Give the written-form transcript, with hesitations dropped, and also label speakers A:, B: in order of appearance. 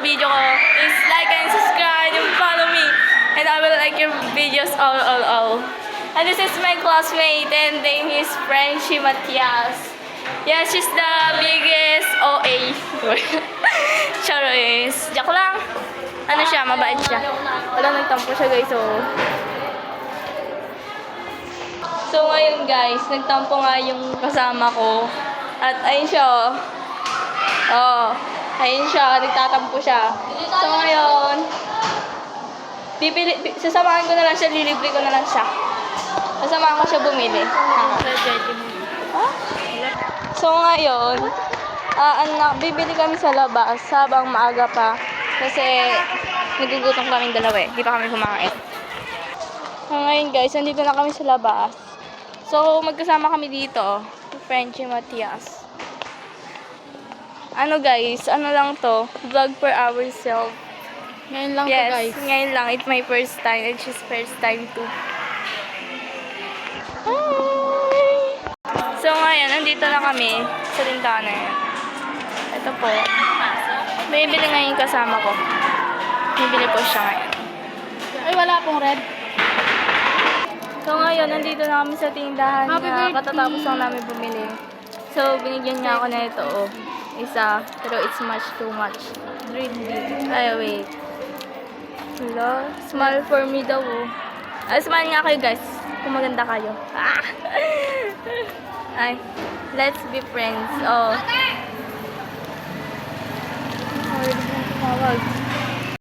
A: video ko, please like and subscribe and follow me. And I will like your videos all. And this is my classmate and name is Frenchie Matias. Yeah, she's the biggest OA. Charis. Joke lang. Ano siya, mabait siya. Wala, nagtampo siya guys, So ngayon guys, nagtampo nga yung kasama ko. At ayun siya, ayun siya, nagtatampo siya. So ngayon, sasamahan ko na lang siya, lilibre ko na lang siya. Sasamahan ko siya bumili. So ngayon, bibili kami sa labas habang maaga pa. Kasi nagugutom kaming dalawa eh. Di pa kami kumain. So ngayon guys, nandito na kami sa labas. So magkasama kami dito, Frenchie Matias. Ano guys, ano lang to, vlog for ourselves.
B: Ngayon lang
A: Yes,
B: to guys.
A: ngayon lang. It's my first time and she's first time too. Hi! So ngayon, nandito na kami sa tindahan na yan. Ito po. Bibili ngayon kasama ko. Bibili po siya ngayon.
B: Ay, wala pong red.
A: So ngayon, nandito na kami sa tindahan
B: Happy
A: na
B: birthday!
A: katatapos lang namin bumili. So, binigyan niya ako na ito, isa. Pero it's much too much. Really. Ay, wait. Hello? Smile for me daw, smile nga kayo, guys. Kung maganda kayo. Ay, let's be friends. Oh. Tumawag.